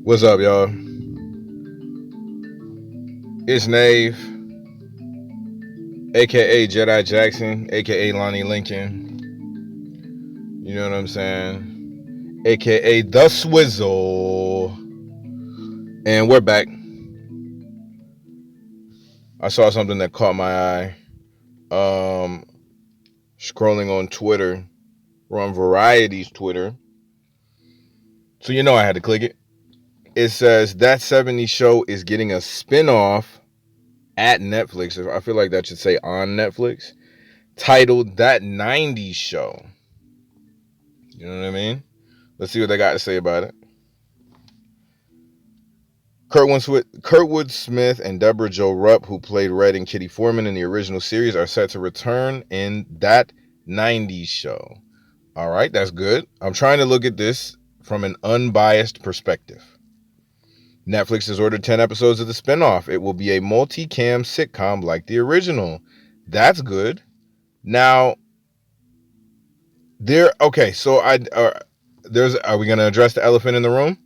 What's up, y'all? It's Nave, aka Jedi Jackson, aka Lonnie Lincoln. You know what I'm saying? Aka The Swizzle. And we're back. I saw something that caught my eye. Scrolling on Twitter. We're on Variety's Twitter. So you know I had to click it. It says That 70s Show is getting a spinoff at Netflix. I feel like that should say on Netflix. Titled That 90s Show. You know what I mean? Let's see what they got to say about it. Kurtwood Smith and Deborah Jo Rupp, who played Red and Kitty Foreman in the original series, are set to return in That 90s Show. All right, that's good. I'm trying to look at this from an unbiased perspective. Netflix has ordered 10 episodes of the spinoff. It will be a multi-cam sitcom like the original. That's good. Now, so are we going to address the elephant in the room?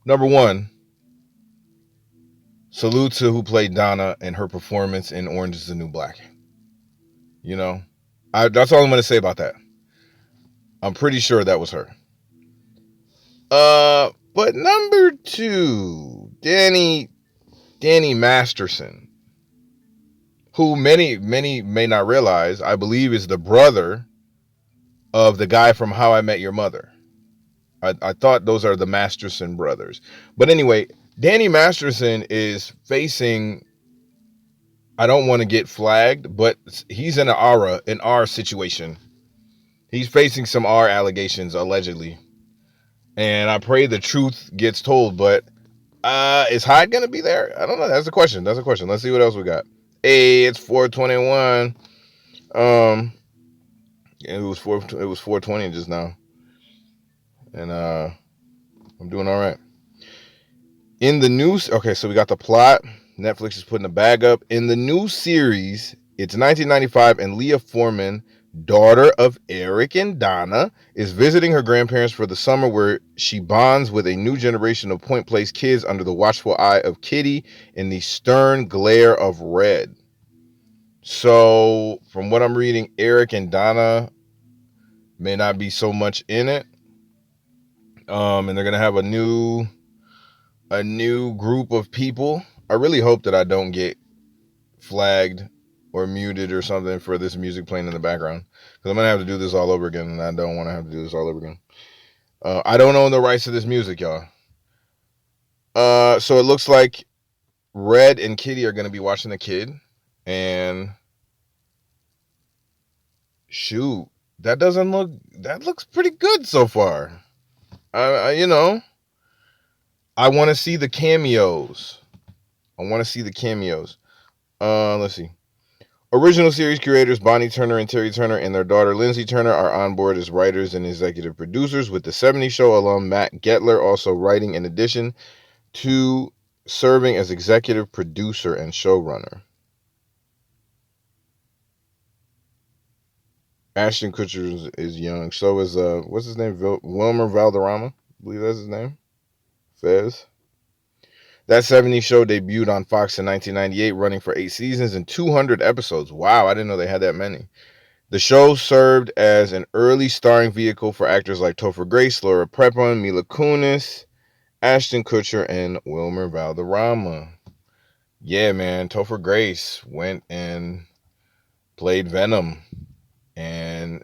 Number one, salute to who played Donna and her performance in Orange is the New Black. You know, that's all I'm going to say about that. I'm pretty sure that was her. But number two, Danny Masterson, who many may not realize, I believe is the brother of the guy from How I Met Your Mother. I thought those are the Masterson brothers. But anyway, Danny Masterson is facing, I don't want to get flagged, but he's in an R situation. He's facing some R allegations, allegedly. And I pray the truth gets told, but is Hyde going to be there? I don't know. That's a question. Let's see what else we got. Hey, it's 421. It was 420 just now. And I'm doing all right. In the news, okay, so we got the plot. Netflix is putting the bag up. In the new series, it's 1995, and Leah Foreman, daughter of Eric and Donna, is visiting her grandparents for the summer, where she bonds with a new generation of Point Place kids under the watchful eye of Kitty in the stern glare of Red. So, from what I'm reading, Eric and Donna may not be so much in it. And they're gonna have a new group of people. I really hope that I don't get flagged or muted or something for this music playing in the background, because I'm gonna have to do this all over again, and I don't want to have to do this all over again. I don't own the rights to this music, y'all. So it looks like Red and Kitty are gonna be watching the kid, and shoot, that looks pretty good so far. I want to see the cameos. Let's see. Original series creators Bonnie Turner and Terry Turner and their daughter Lindsay Turner are on board as writers and executive producers, with the 70s Show alum Matt Gettler also writing, in addition to serving as executive producer and showrunner. Ashton Kutcher is young. So is what's his name? Wilmer Valderrama. I believe that's his name. Fez. That 70s Show debuted on Fox in 1998, running for 8 seasons and 200 episodes. Wow, I didn't know they had that many. The show served as an early starring vehicle for actors like Topher Grace, Laura Prepon, Mila Kunis, Ashton Kutcher, and Wilmer Valderrama. Yeah, man, Topher Grace went and played Venom, and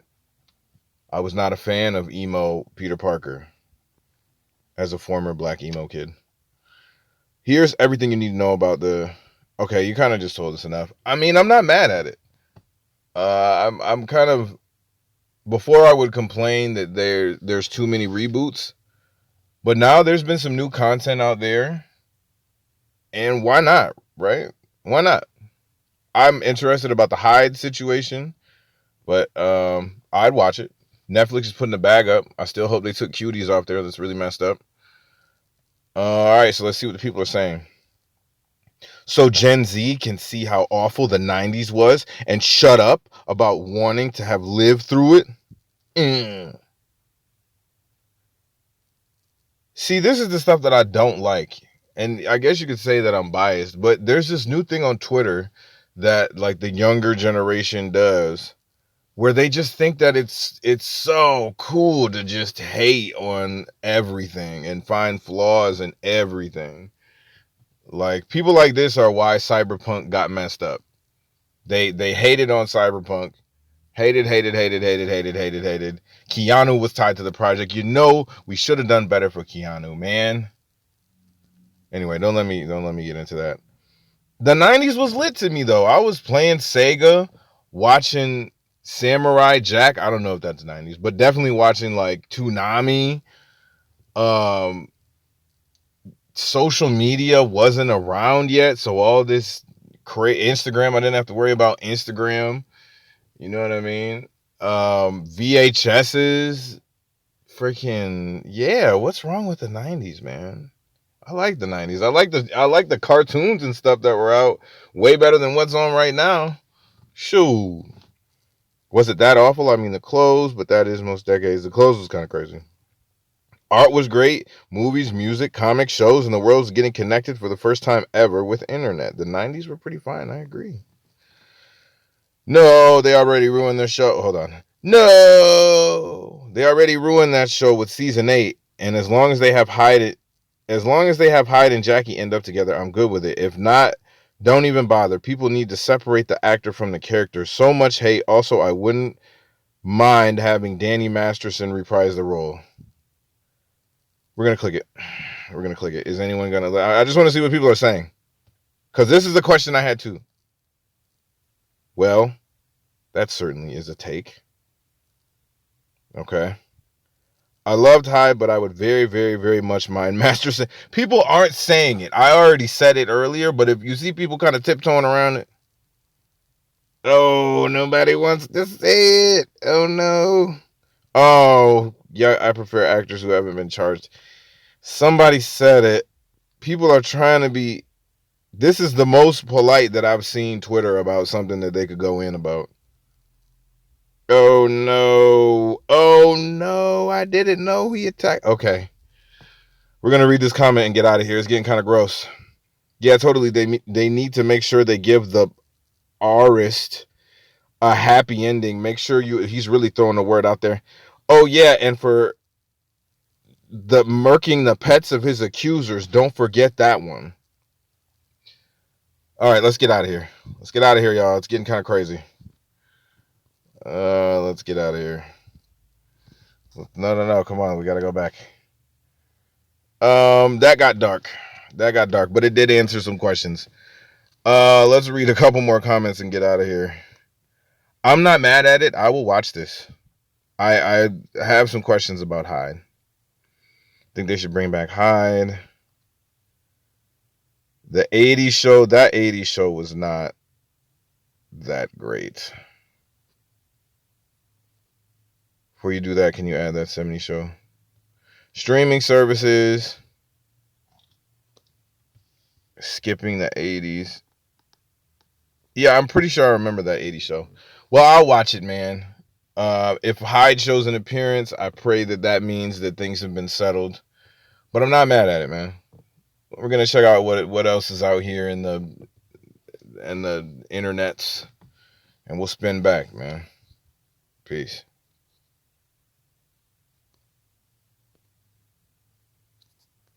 I was not a fan of emo Peter Parker as a former black emo kid. Here's everything you need to know about okay, you kind of just told us enough. I mean, I'm not mad at it. I'm kind of, before I would complain that there's too many reboots, but now there's been some new content out there, and why not, right? Why not? I'm interested about the Hyde situation, but I'd watch it. Netflix is putting the bag up. I still hope they took Cuties off there. That's really messed up. All right, so let's see what the people are saying. So Gen Z can see how awful the 90s was and shut up about wanting to have lived through it. See, this is the stuff that I don't like. And I guess you could say that I'm biased, but there's this new thing on Twitter that like the younger generation does where they just think that it's so cool to just hate on everything and find flaws in everything. Like people like this are why Cyberpunk got messed up. They hated on Cyberpunk. Hated. Keanu was tied to the project. You know, we should have done better for Keanu, man. Anyway, don't let me get into that. The 90s was lit to me though. I was playing Sega, watching Samurai Jack. I don't know if that's 90s, but definitely watching like Toonami. Um Social media wasn't around yet, so all this Instagram, I didn't have to worry about Instagram. You know what I mean? VHSs, freaking yeah. What's wrong with the 90s, man? I like the 90s. I like the cartoons and stuff that were out way better than what's on right now. Shoo. Was it that awful? I mean, the clothes, but that is most decades. The clothes was kind of crazy. Art was great. Movies, music, comics, shows, and the world's getting connected for the first time ever with internet. The 90s were pretty fine. I agree. No, they already ruined their show. Hold on. No, they already ruined that show with season 8. And as long as they have Hyde and Jackie end up together, I'm good with it. If not, don't even bother. People need to separate the actor from the character. So much hate. Also, I wouldn't mind having Danny Masterson reprise the role. We're gonna click it. Is anyone gonna? I just want to see what people are saying, because this is the question I had too. Well, that certainly is a take. Okay. I loved Hyde, but I would very, very, very much mind Masterson. People aren't saying it. I already said it earlier, but if you see people kind of tiptoeing around it, oh, nobody wants to say it. Oh no. Oh, yeah, I prefer actors who haven't been charged. Somebody said it. People are trying to be. This is the most polite that I've seen Twitter about something that they could go in about. Oh no. Oh no. I didn't know he attacked. Okay. We're going to read this comment and get out of here. It's getting kind of gross. Yeah, totally. They need to make sure they give the artist a happy ending. Make sure he's really throwing the word out there. Oh yeah, and for the murking the pets of his accusers, don't forget that one. All right, let's get out of here. Let's get out of here, y'all. It's getting kind of crazy. Let's get out of here. No. Come on, we gotta go back. That got dark. But it did answer some questions. Let's read a couple more comments and get out of here. I'm not mad at it. I will watch this. I have some questions about Hyde. Think they should bring back Hyde. The 80s show, that 80s show was not that great. Before you do that, can you add that 70s show? Streaming services. Skipping the 80s. Yeah, I'm pretty sure I remember that 80s show. Well, I'll watch it, man. If Hyde shows an appearance, I pray that means that things have been settled. But I'm not mad at it, man. We're gonna check out what else is out here in the internets, and we'll spin back, man. Peace.